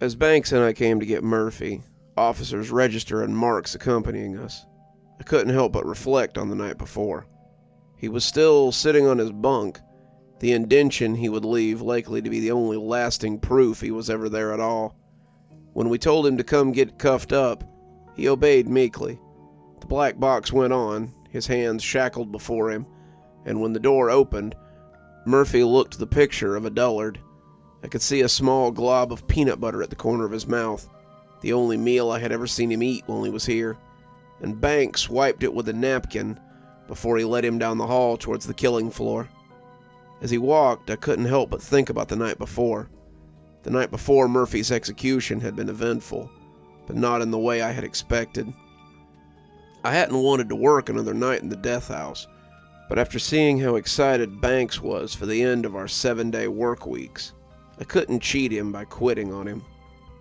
As Banks and I came to get Murphy, officers Register and Marks accompanying us, I couldn't help but reflect on the night before. He was still sitting on his bunk, the indention he would leave likely to be the only lasting proof he was ever there at all. When we told him to come get cuffed up, he obeyed meekly. The black box went on, his hands shackled before him, and when the door opened, Murphy looked the picture of a dullard. I could see a small glob of peanut butter at the corner of his mouth, the only meal I had ever seen him eat while he was here, and Banks wiped it with a napkin before he led him down the hall towards the killing floor. As he walked, I couldn't help but think about the night before. The night before Murphy's execution had been eventful, but not in the way I had expected. I hadn't wanted to work another night in the death house, but after seeing how excited Banks was for the end of our 7-day work weeks, I couldn't cheat him by quitting on him.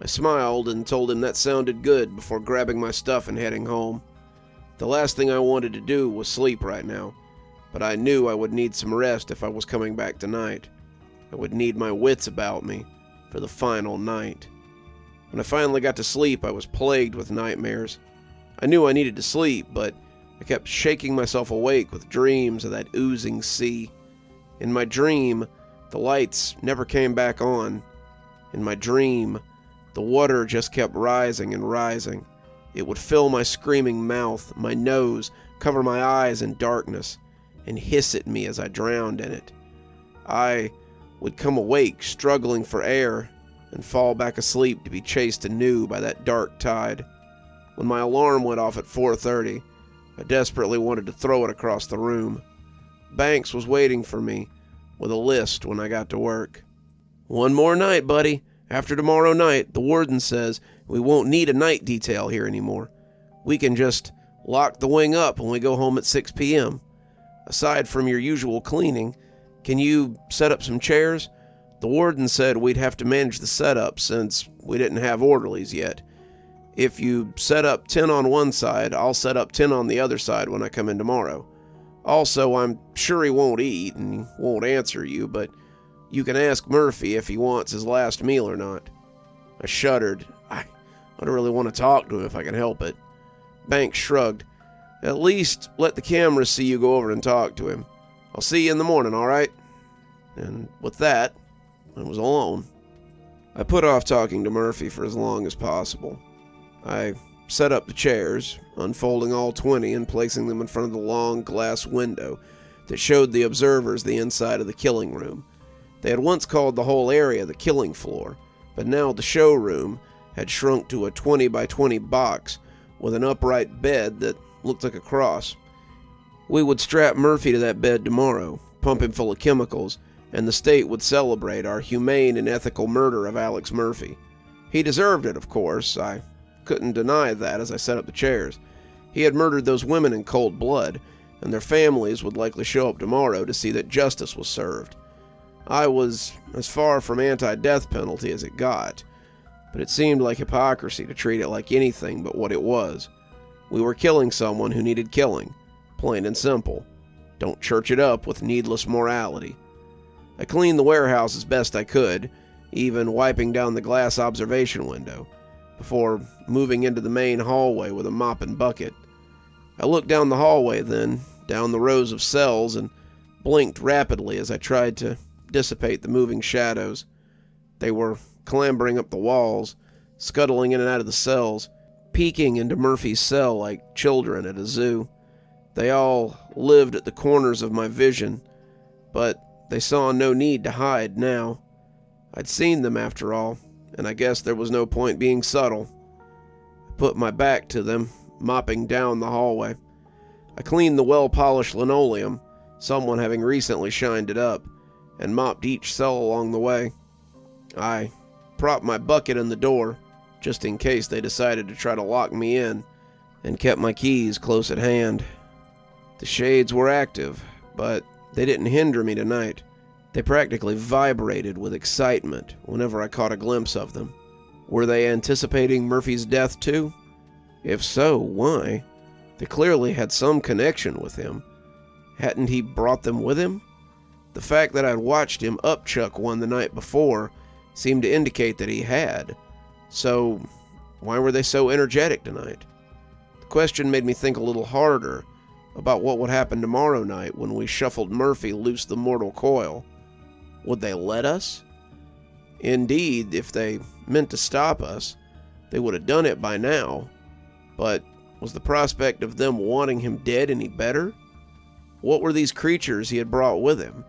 I smiled and told him that sounded good before grabbing my stuff and heading home. The last thing I wanted to do was sleep right now, but I knew I would need some rest if I was coming back tonight. I would need my wits about me for the final night. When I finally got to sleep, I was plagued with nightmares. I knew I needed to sleep, but I kept shaking myself awake with dreams of that oozing sea. In my dream, the lights never came back on. In my dream, the water just kept rising and rising. It would fill my screaming mouth, my nose, cover my eyes in darkness, and hiss at me as I drowned in it. I would come awake, struggling for air, and fall back asleep to be chased anew by that dark tide. When my alarm went off at 4:30, I desperately wanted to throw it across the room. Banks was waiting for me with a list when I got to work. "One more night, buddy. After tomorrow night, the warden says we won't need a night detail here anymore. We can just lock the wing up when we go home at 6 p.m. Aside from your usual cleaning, can you set up some chairs? The warden said we'd have to manage the setup since we didn't have orderlies yet. If you set up 10 on one side, I'll set up 10 on the other side when I come in tomorrow. Also, I'm sure he won't eat and he won't answer you, but you can ask Murphy if he wants his last meal or not." I shuddered. I don't really want to talk to him if I can help it. Banks shrugged. "At least let the cameras see you go over and talk to him. I'll see you in the morning, all right?" And with that, I was alone. I put off talking to Murphy for as long as possible. I set up the chairs, unfolding all 20 and placing them in front of the long glass window that showed the observers the inside of the killing room. They had once called the whole area the killing floor, but now the showroom had shrunk to a 20 by 20 box with an upright bed that looked like a cross. We would strap Murphy to that bed tomorrow, pump him full of chemicals, and the state would celebrate our humane and ethical murder of Alex Murphy. He deserved it, of course. I couldn't deny that as I set up the chairs. He had murdered those women in cold blood, and their families would likely show up tomorrow to see that justice was served. I was as far from anti-death penalty as it got, but it seemed like hypocrisy to treat it like anything but what it was. We were killing someone who needed killing, plain and simple. Don't church it up with needless morality. I cleaned the warehouse as best I could, even wiping down the glass observation window, before moving into the main hallway with a mop and bucket. I looked down the hallway then, down the rows of cells, and blinked rapidly as I tried to dissipate the moving shadows. They were clambering up the walls, scuttling in and out of the cells, peeking into Murphy's cell like children at a zoo. They all lived at the corners of my vision, but they saw no need to hide now. I'd seen them after all, and I guess there was no point being subtle. I put my back to them, mopping down the hallway. I cleaned the well-polished linoleum, someone having recently shined it up, and mopped each cell along the way. I propped my bucket in the door, just in case they decided to try to lock me in, and kept my keys close at hand. The shades were active, but they didn't hinder me tonight. They practically vibrated with excitement whenever I caught a glimpse of them. Were they anticipating Murphy's death too? If so, why? They clearly had some connection with him. Hadn't he brought them with him? The fact that I'd watched him upchuck one the night before seemed to indicate that he had. So, why were they so energetic tonight? The question made me think a little harder about what would happen tomorrow night when we shuffled Murphy loose the mortal coil. Would they let us? Indeed, if they meant to stop us, they would have done it by now. But was the prospect of them wanting him dead any better? What were these creatures he had brought with him?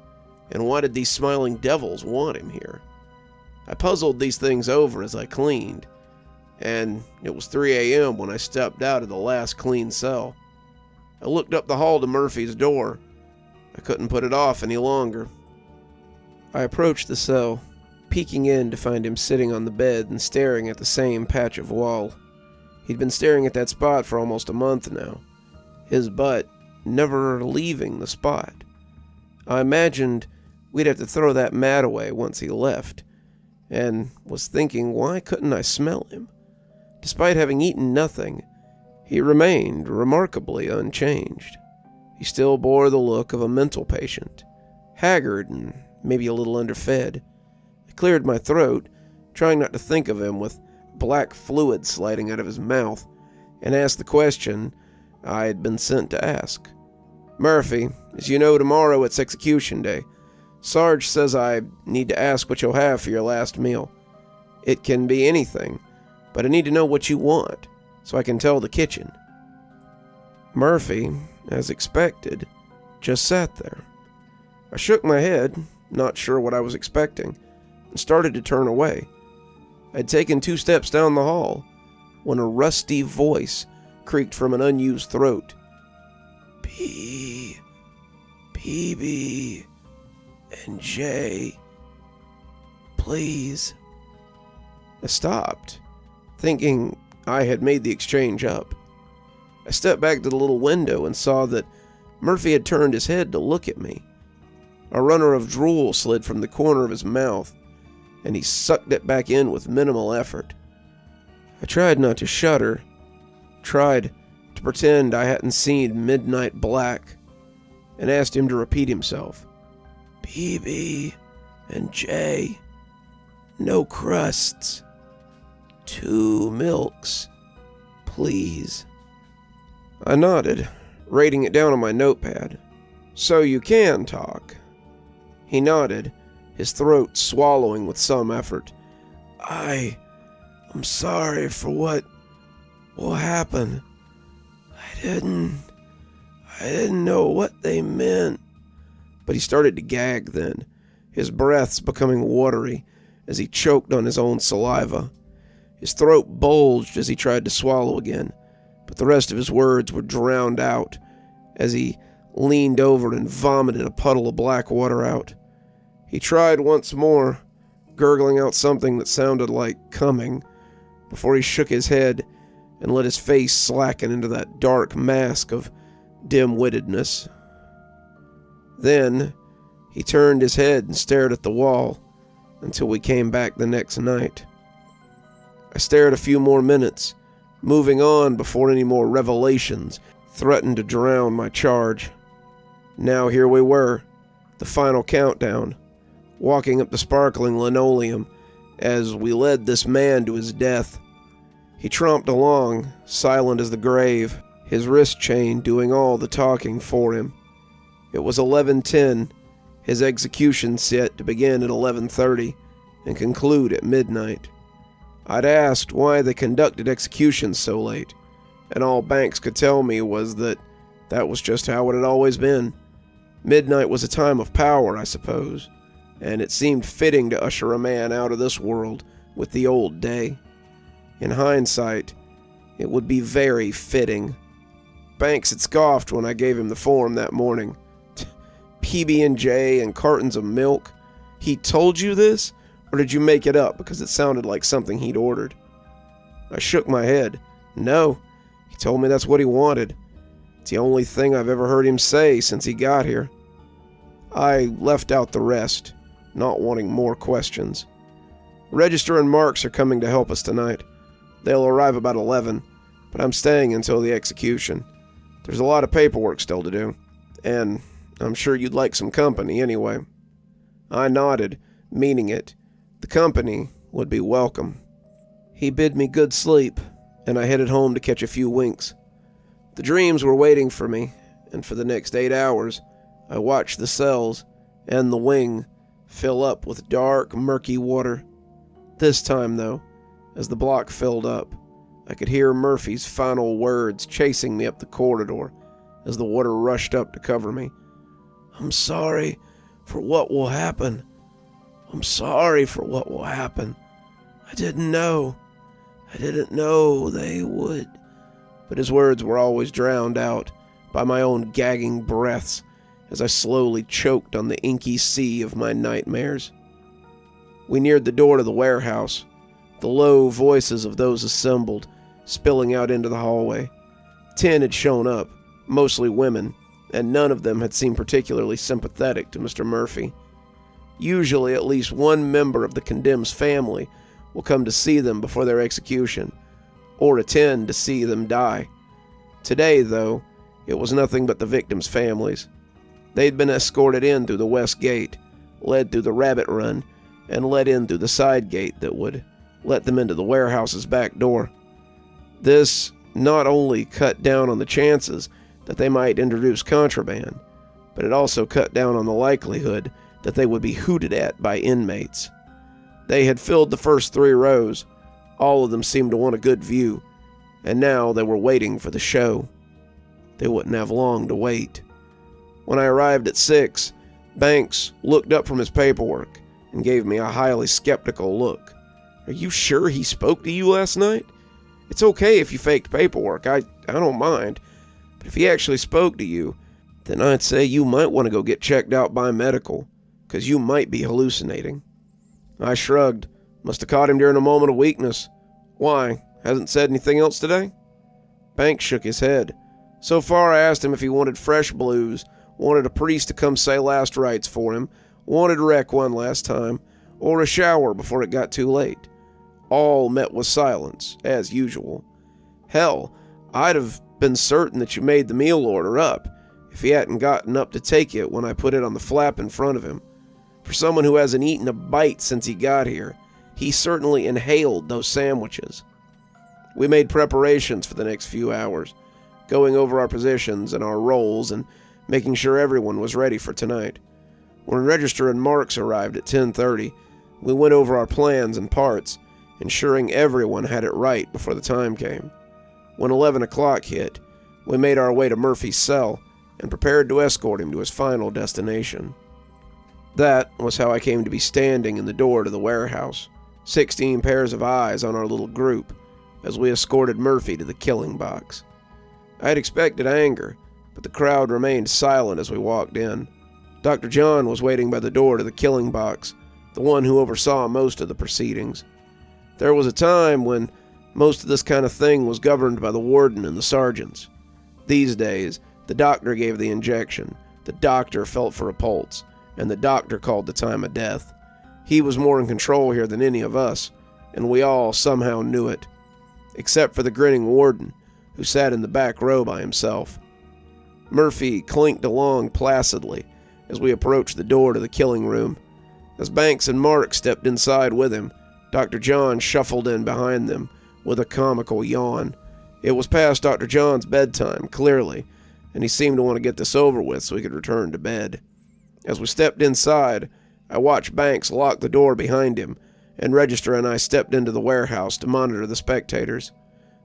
And why did these smiling devils want him here? I puzzled these things over as I cleaned, and it was 3 a.m. when I stepped out of the last clean cell. I looked up the hall to Murphy's door. I couldn't put it off any longer. I approached the cell, peeking in to find him sitting on the bed and staring at the same patch of wall. He'd been staring at that spot for almost a month now, his butt never leaving the spot. I imagined we'd have to throw that mat away once he left, and was thinking, why couldn't I smell him? Despite having eaten nothing, he remained remarkably unchanged. He still bore the look of a mental patient, haggard and maybe a little underfed. I cleared my throat, trying not to think of him with black fluid sliding out of his mouth, and asked the question I had been sent to ask. Murphy, as you know, tomorrow it's execution day. Sarge says I need to ask what you'll have for your last meal. It can be anything, but I need to know what you want, so I can tell the kitchen. Murphy, as expected, just sat there. I shook my head, not sure what I was expecting, and started to turn away. I'd taken 2 steps down the hall when a rusty voice creaked from an unused throat. PB, and J, please. I stopped, thinking I had made the exchange up. I stepped back to the little window and saw that Murphy had turned his head to look at me. A runner of drool slid from the corner of his mouth, and he sucked it back in with minimal effort. I tried not to shudder, tried to pretend I hadn't seen Midnight Black, and asked him to repeat himself. PB and J, no crusts, 2 milks, please. I nodded, writing it down on my notepad. So you can talk. He nodded, his throat swallowing with some effort. I'm sorry for what will happen. I didn't know what they meant. But he started to gag then, his breaths becoming watery as he choked on his own saliva. His throat bulged as he tried to swallow again, but the rest of his words were drowned out as he leaned over and vomited a puddle of black water out. He tried once more, gurgling out something that sounded like coming, before he shook his head and let his face slacken into that dark mask of dim-wittedness. Then he turned his head and stared at the wall until we came back the next night. I stared a few more minutes, moving on before any more revelations threatened to drown my charge. Now here we were, the final countdown, walking up the sparkling linoleum as we led this man to his death. He tromped along, silent as the grave, his wrist chain doing all the talking for him. It was 11:10, his execution set to begin at 11:30 and conclude at midnight. I'd asked why they conducted executions so late, and all Banks could tell me was that was just how it had always been. Midnight was a time of power, I suppose, and it seemed fitting to usher a man out of this world with the old day. In hindsight, it would be very fitting. Banks had scoffed when I gave him the form that morning. PB&J and cartons of milk. He told you this, or did you make it up because it sounded like something he'd ordered? I shook my head. No, he told me that's what he wanted. It's the only thing I've ever heard him say since he got here. I left out the rest, not wanting more questions. Register and Marks are coming to help us tonight. They'll arrive about 11, but I'm staying until the execution. There's a lot of paperwork still to do, and I'm sure you'd like some company anyway. I nodded, meaning it. The company would be welcome. He bid me good sleep, and I headed home to catch a few winks. The dreams were waiting for me, and for the next 8 hours, I watched the cells and the wing fill up with dark, murky water. This time, though, as the block filled up, I could hear Murphy's final words chasing me up the corridor as the water rushed up to cover me. "I'm sorry for what will happen. I'm sorry for what will happen. I didn't know they would." But his words were always drowned out by my own gagging breaths as I slowly choked on the inky sea of my nightmares. We neared the door to the warehouse, the low voices of those assembled spilling out into the hallway. 10 had shown up, mostly women, and none of them had seemed particularly sympathetic to Mr. Murphy. Usually at least one member of the condemned's family will come to see them before their execution, or attend to see them die. Today, though, it was nothing but the victims' families. They'd been escorted in through the west gate, led through the rabbit run, and let in through the side gate that would let them into the warehouse's back door. This not only cut down on the chances that they might introduce contraband, but it also cut down on the likelihood that they would be hooted at by inmates. They had filled the first 3 rows. All of them seemed to want a good view, and now they were waiting for the show. They wouldn't have long to wait. When I arrived at 6, Banks looked up from his paperwork and gave me a highly skeptical look. "Are you sure he spoke to you last night? It's okay if you faked paperwork, I don't mind. But if he actually spoke to you, then I'd say you might want to go get checked out by medical, 'cause you might be hallucinating." I shrugged. "Must have caught him during a moment of weakness. Why, hasn't said anything else today?" Banks shook his head. "So far I asked him if he wanted fresh blues, wanted a priest to come say last rites for him, wanted rec one last time, or a shower before it got too late. All met with silence, as usual. Hell, I'd have been certain that you made the meal order up if he hadn't gotten up to take it when I put it on the flap in front of him. For someone who hasn't eaten a bite since he got here, he certainly inhaled those sandwiches." We made preparations for the next few hours, going over our positions and our roles and making sure everyone was ready for tonight. When Register and Marks arrived at 10:30, we went over our plans and parts, ensuring everyone had it right before the time came. When 11 o'clock hit, we made our way to Murphy's cell and prepared to escort him to his final destination. That was how I came to be standing in the door to the warehouse, 16 pairs of eyes on our little group, as we escorted Murphy to the killing box. I had expected anger, but the crowd remained silent as we walked in. Dr. John was waiting by the door to the killing box, the one who oversaw most of the proceedings. There was a time when most of this kind of thing was governed by the warden and the sergeants. These days, the doctor gave the injection, the doctor felt for a pulse, and the doctor called the time of death. He was more in control here than any of us, and we all somehow knew it, except for the grinning warden, who sat in the back row by himself. Murphy clinked along placidly as we approached the door to the killing room. As Banks and Mark stepped inside with him, Dr. John shuffled in behind them with a comical yawn. It was past Dr. John's bedtime, clearly, and he seemed to want to get this over with so he could return to bed. As we stepped inside, I watched Banks lock the door behind him, and Register and I stepped into the warehouse to monitor the spectators.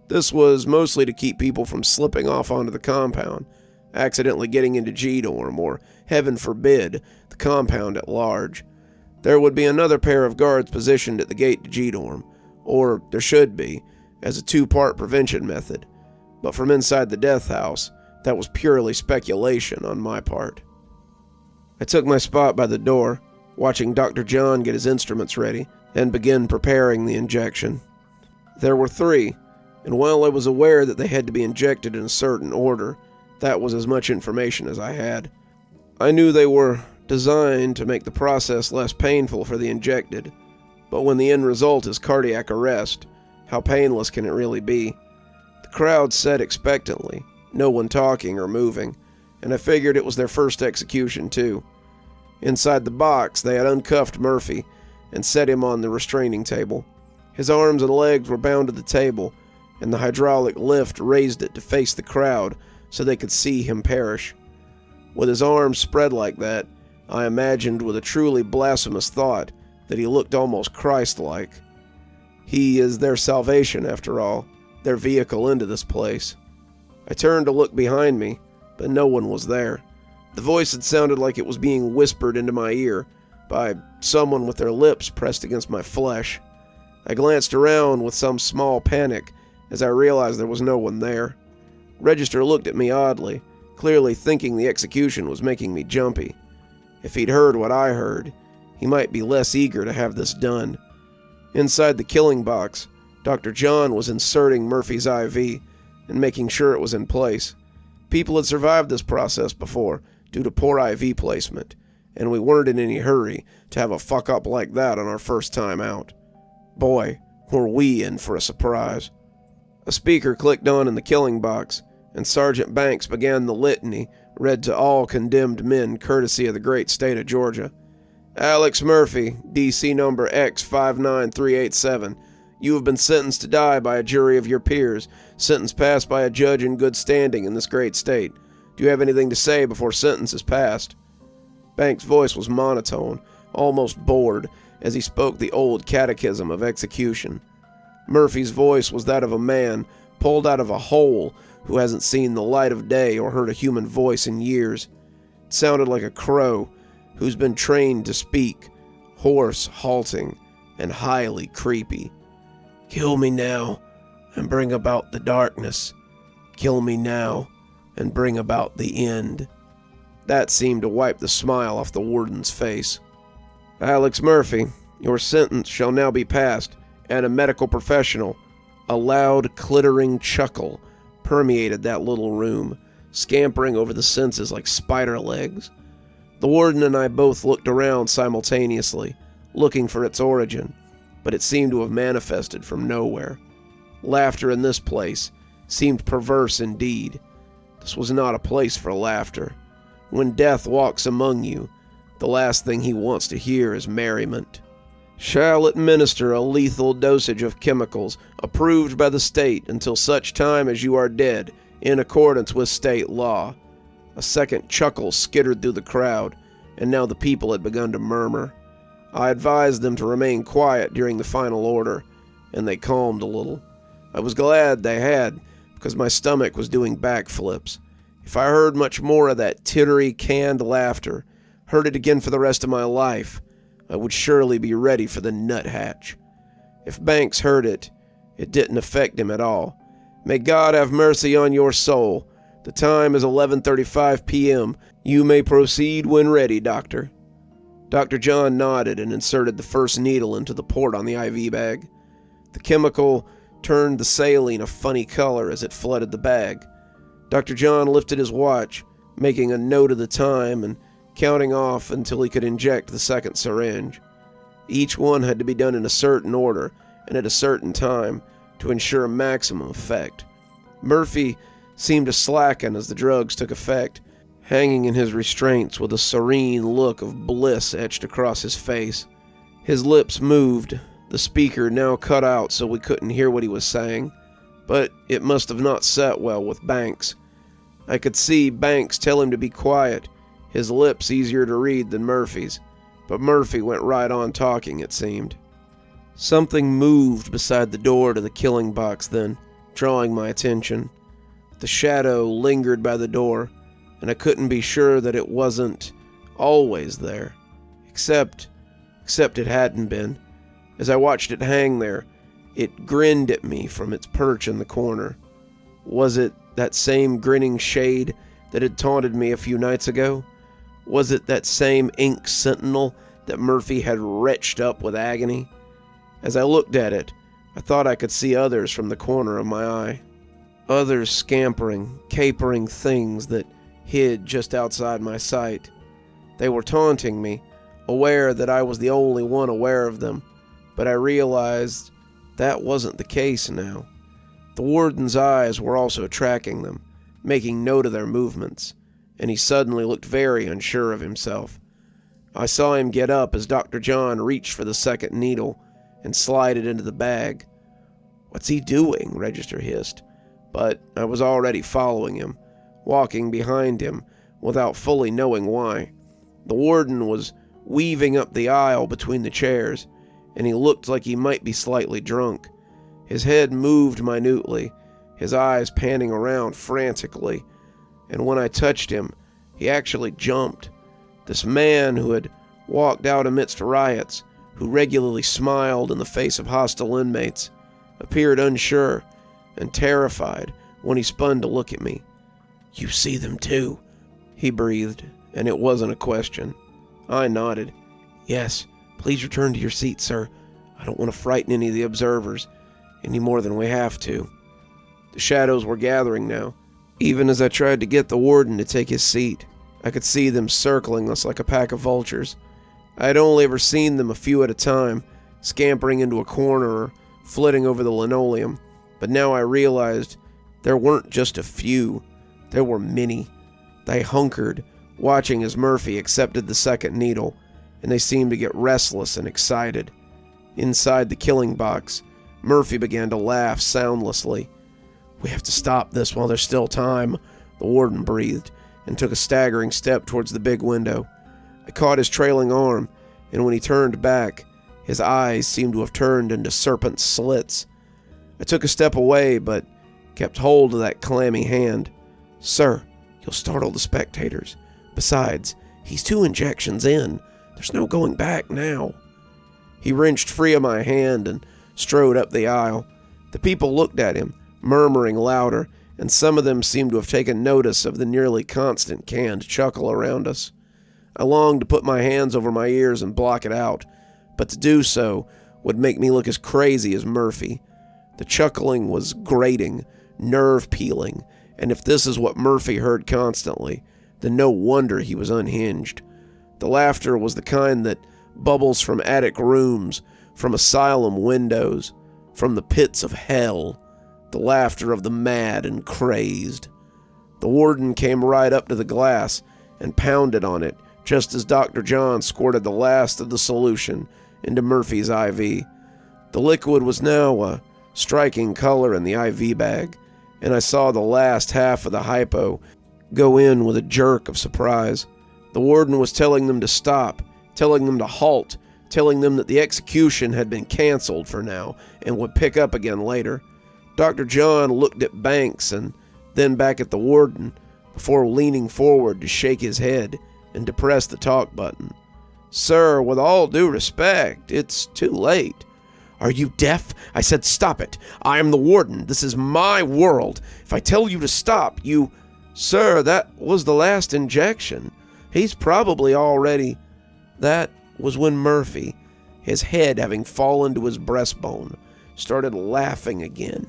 This was mostly to keep people from slipping off onto the compound, accidentally getting into G-Dorm, or, heaven forbid, the compound at large. There would be another pair of guards positioned at the gate to G-Dorm, or there should be, as a 2-part prevention method. But from inside the death house, that was purely speculation on my part. I took my spot by the door, watching Dr. John get his instruments ready and begin preparing the injection. There were 3, and while I was aware that they had to be injected in a certain order, that was as much information as I had. I knew they were designed to make the process less painful for the injected, but when the end result is cardiac arrest, how painless can it really be? The crowd sat expectantly, no one talking or moving, and I figured it was their first execution too. Inside the box, they had uncuffed Murphy and set him on the restraining table. His arms and legs were bound to the table, and the hydraulic lift raised it to face the crowd so they could see him perish. With his arms spread like that, I imagined with a truly blasphemous thought that he looked almost Christ-like. He is their salvation, after all, their vehicle into this place. I turned to look behind me, but no one was there. The voice had sounded like it was being whispered into my ear by someone with their lips pressed against my flesh. I glanced around with some small panic as I realized there was no one there. Register looked at me oddly, clearly thinking the execution was making me jumpy. If he'd heard what I heard, he might be less eager to have this done. Inside the killing box, Dr. John was inserting Murphy's IV and making sure it was in place. People had survived this process before due to poor IV placement, and we weren't in any hurry to have a fuck-up like that on our first time out. Boy, were we in for a surprise. A speaker clicked on in the killing box, and Sergeant Banks began the litany read to all condemned men courtesy of the great state of Georgia. Alex Murphy, D.C. number X59387. You have been sentenced to die by a jury of your peers, sentence passed by a judge in good standing in this great state. Do you have anything to say before sentence is passed? Banks' voice was monotone, almost bored, as he spoke the old catechism of execution. Murphy's voice was that of a man pulled out of a hole who hasn't seen the light of day or heard a human voice in years. It sounded like a crow who's been trained to speak, hoarse, halting, and highly creepy. Kill me now, and bring about the darkness. Kill me now, and bring about the end. That seemed to wipe the smile off the warden's face. Alex Murphy, your sentence shall now be passed, and a medical professional. A loud, clittering chuckle permeated that little room, scampering over the senses like spider legs. The warden and I both looked around simultaneously, looking for its origin, but it seemed to have manifested from nowhere. Laughter in this place seemed perverse indeed. This was not a place for laughter. When death walks among you, the last thing he wants to hear is merriment. Shall administer a lethal dosage of chemicals approved by the state until such time as you are dead, in accordance with state law. A second chuckle skittered through the crowd, and now the people had begun to murmur. I advised them to remain quiet during the final order, and they calmed a little. I was glad they had, because my stomach was doing backflips. If I heard much more of that tittery, canned laughter, heard it again for the rest of my life, I would surely be ready for the nuthatch. If Banks heard it, it didn't affect him at all. May God have mercy on your soul. The time is 11:35 p.m. You may proceed when ready, Doctor. Dr. John nodded and inserted the first needle into the port on the IV bag. The chemical turned the saline a funny color as it flooded the bag. Dr. John lifted his watch, making a note of the time and counting off until he could inject the second syringe. Each one had to be done in a certain order and at a certain time to ensure maximum effect. Murphy seemed to slacken as the drugs took effect, hanging in his restraints with a serene look of bliss etched across his face. His lips moved, the speaker now cut out so we couldn't hear what he was saying, but it must have not set well with Banks. I could see Banks tell him to be quiet, his lips easier to read than Murphy's, but Murphy went right on talking, it seemed. Something moved beside the door to the killing box then, drawing my attention. The shadow lingered by the door, and I couldn't be sure that it wasn't always there, except it hadn't been. As I watched it hang there, it grinned at me from its perch in the corner. Was it that same grinning shade that had taunted me a few nights ago? Was it that same ink sentinel that Murphy had retched up with agony? As I looked at it, I thought I could see others from the corner of my eye. Others scampering, capering things that hid just outside my sight. They were taunting me, aware that I was the only one aware of them, but I realized that wasn't the case now. The warden's eyes were also tracking them, making note of their movements, and he suddenly looked very unsure of himself. I saw him get up as Dr. John reached for the second needle, and slide it into the bag. "What's he doing?" Register hissed, but I was already following him, walking behind him without fully knowing why. The warden was weaving up the aisle between the chairs, and he looked like he might be slightly drunk. His head moved minutely, his eyes panning around frantically, and when I touched him, he actually jumped. This man who had walked out amidst riots, who regularly smiled in the face of hostile inmates, appeared unsure and terrified when he spun to look at me. "You see them too?" he breathed, and it wasn't a question. I nodded. "Yes, please return to your seat, sir. I don't want to frighten any of the observers, any more than we have to." The shadows were gathering now. Even as I tried to get the warden to take his seat, I could see them circling us like a pack of vultures. I had only ever seen them a few at a time, scampering into a corner or flitting over the linoleum, but now I realized there weren't just a few, there were many. They hunkered, watching as Murphy accepted the second needle, and they seemed to get restless and excited. Inside the killing box, Murphy began to laugh soundlessly. "We have to stop this while there's still time," the warden breathed, and took a staggering step towards the big window. I caught his trailing arm, and when he turned back, his eyes seemed to have turned into serpent slits. I took a step away, but kept hold of that clammy hand. "Sir, you'll startle the spectators. Besides, he's 2 injections in. There's no going back now." He wrenched free of my hand and strode up the aisle. The people looked at him, murmuring louder, and some of them seemed to have taken notice of the nearly constant canned chuckle around us. I longed to put my hands over my ears and block it out, but to do so would make me look as crazy as Murphy. The chuckling was grating, nerve-peeling, and if this is what Murphy heard constantly, then no wonder he was unhinged. The laughter was the kind that bubbles from attic rooms, from asylum windows, from the pits of hell, the laughter of the mad and crazed. The warden came right up to the glass and pounded on it, just as Dr. John squirted the last of the solution into Murphy's IV. The liquid was now a striking color in the IV bag, and I saw the last half of the hypo go in with a jerk of surprise. The warden was telling them to stop, telling them to halt, telling them that the execution had been canceled for now and would pick up again later. Dr. John looked at Banks and then back at the warden before leaning forward to shake his head and to press the talk button. "Sir, with all due respect, it's too late." "Are you deaf? I said stop it. I am the warden. This is my world. If I tell you to stop, you—" "Sir, that was the last injection. He's probably already—" That was when Murphy, his head having fallen to his breastbone, started laughing again.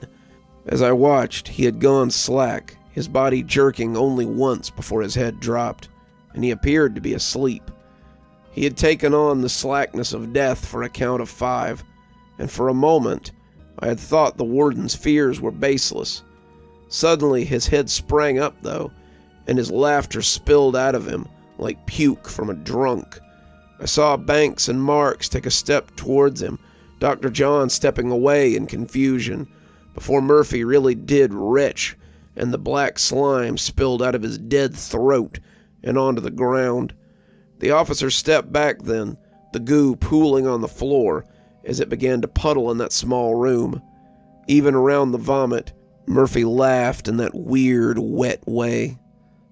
As I watched, he had gone slack, his body jerking only once before his head dropped, and he appeared to be asleep. He had taken on the slackness of death for a count of 5, and for a moment I had thought the warden's fears were baseless. Suddenly his head sprang up, though, and his laughter spilled out of him like puke from a drunk. I saw Banks and Marks take a step towards him, Dr. John stepping away in confusion, before Murphy really did retch, and the black slime spilled out of his dead throat and onto the ground. The officer stepped back then, the goo pooling on the floor as it began to puddle in that small room. Even around the vomit, Murphy laughed in that weird, wet way.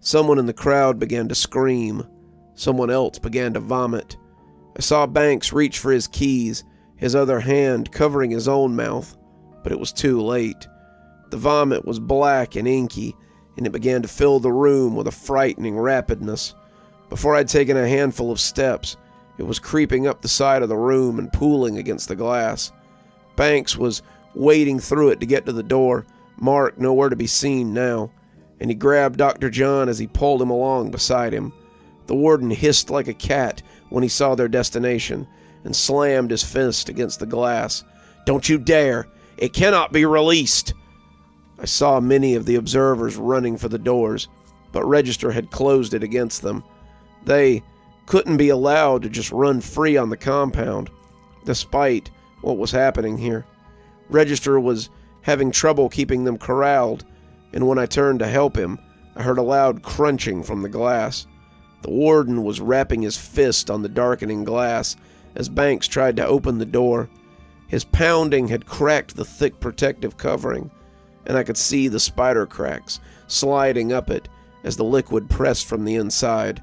Someone in the crowd began to scream. Someone else began to vomit. I saw Banks reach for his keys, his other hand covering his own mouth, but it was too late. The vomit was black and inky, and it began to fill the room with a frightening rapidness. Before I'd taken a handful of steps, it was creeping up the side of the room and pooling against the glass. Banks was wading through it to get to the door, Mark nowhere to be seen now, and he grabbed Dr. John as he pulled him along beside him. The warden hissed like a cat when he saw their destination and slammed his fist against the glass. "Don't you dare! It cannot be released!" I saw many of the observers running for the doors, but Register had closed it against them. They couldn't be allowed to just run free on the compound. The spite what was happening here. Register was having trouble keeping them corralled, and when I turned to help him, I heard a loud crunching from the glass. The warden was rapping his fist on the darkening glass as Banks tried to open the door. His pounding had cracked the thick protective covering, and I could see the spider cracks sliding up it as the liquid pressed from the inside.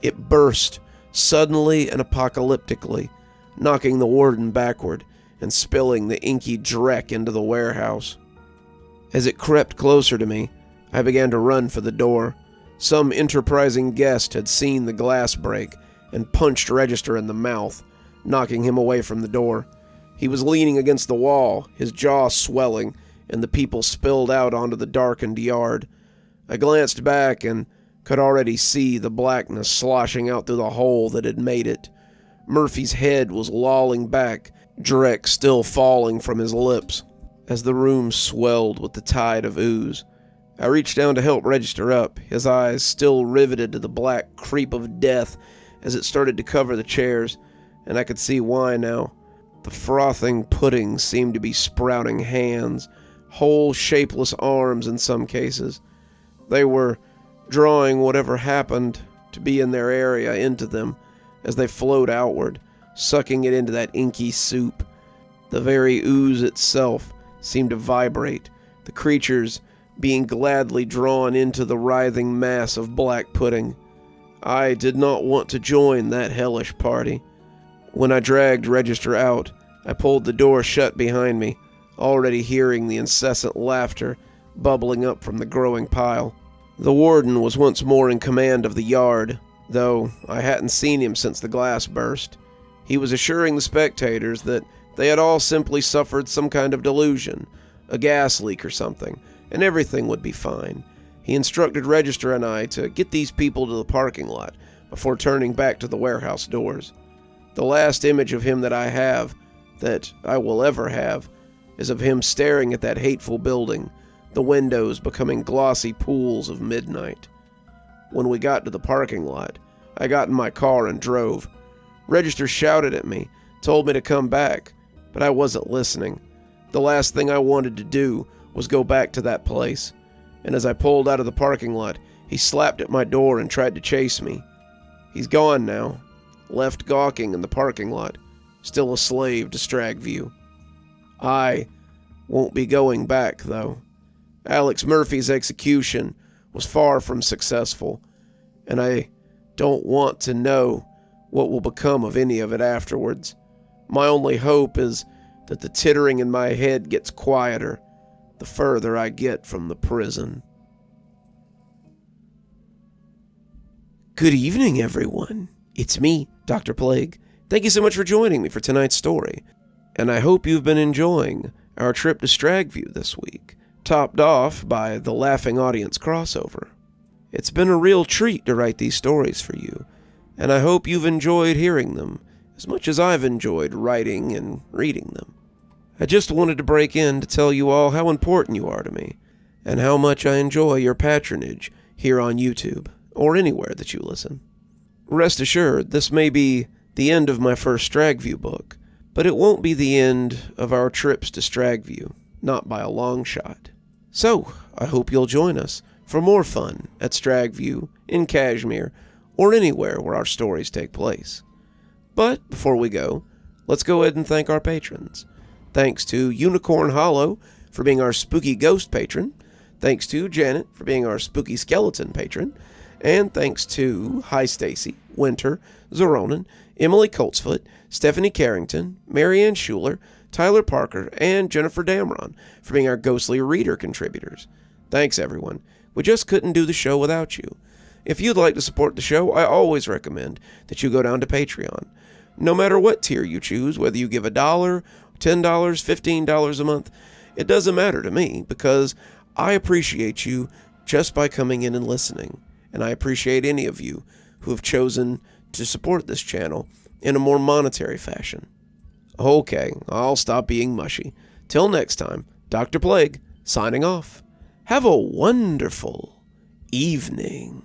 It burst, suddenly and apocalyptically, knocking the warden backward and spilling the inky dreck into the warehouse. As it crept closer to me, I began to run for the door. Some enterprising guest had seen the glass break and punched Register in the mouth, knocking him away from the door. He was leaning against the wall, his jaw swelling, and the people spilled out onto the darkened yard. I glanced back and could already see the blackness sloshing out through the hole that had made it. Murphy's head was lolling back, dreck still falling from his lips. As the room swelled with the tide of ooze, I reached down to help Register up, his eyes still riveted to the black creep of death as it started to cover the chairs, and I could see why now. The frothing pudding seemed to be sprouting hands, whole shapeless arms in some cases. They were drawing whatever happened to be in their area into them as they flowed outward, sucking it into that inky soup. The very ooze itself seemed to vibrate, the creatures being gladly drawn into the writhing mass of black pudding. I did not want to join that hellish party. When I dragged Register out, I pulled the door shut behind me, already hearing the incessant laughter bubbling up from the growing pile. The warden was once more in command of the yard, though I hadn't seen him since the glass burst. He was assuring the spectators that they had all simply suffered some kind of delusion, a gas leak or something, and everything would be fine. He instructed Register and I to get these people to the parking lot before turning back to the warehouse doors. The last image of him that I will ever have, is of him staring at that hateful building, the windows becoming glossy pools of midnight. When we got to the parking lot, I got in my car and drove. Register shouted at me, told me to come back, but I wasn't listening. The last thing I wanted to do was go back to that place, and as I pulled out of the parking lot, he slapped at my door and tried to chase me. He's gone now, left gawking in the parking lot, still a slave to Stragview. I won't be going back, though. Alex Murphy's execution was far from successful, and I don't want to know what will become of any of it afterwards. My only hope is that the tittering in my head gets quieter the further I get from the prison. Good evening, everyone. It's me, Dr. Plague. Thank you so much for joining me for tonight's story, and I hope you've been enjoying our trip to Stragview this week, topped off by the Laughing Audience crossover. It's been a real treat to write these stories for you, and I hope you've enjoyed hearing them as much as I've enjoyed writing and reading them. I just wanted to break in to tell you all how important you are to me, and how much I enjoy your patronage here on YouTube, or anywhere that you listen. Rest assured, this may be the end of my first Stragview book, but it won't be the end of our trips to Stragview, not by a long shot. So, I hope you'll join us for more fun at Stragview, in Kashmir, or anywhere where our stories take place. But before we go, let's go ahead and thank our patrons. Thanks to Unicorn Hollow for being our spooky ghost patron. Thanks to Janet for being our spooky skeleton patron. And thanks to Hi Stacy, Winter, Xaronan, Emily Coltsfoot, Stephanie Carrington, Marianne Schuler, Tyler Parker, and Jennifer Damron for being our ghostly reader contributors. Thanks, everyone. We just couldn't do the show without you. If you'd like to support the show, I always recommend that you go down to Patreon. No matter what tier you choose, whether you give $1, $10, $15 a month, it doesn't matter to me, because I appreciate you just by coming in and listening. And I appreciate any of you who have chosen to support this channel in a more monetary fashion. Okay, I'll stop being mushy. Till next time, Dr. Plague, signing off. Have a wonderful evening.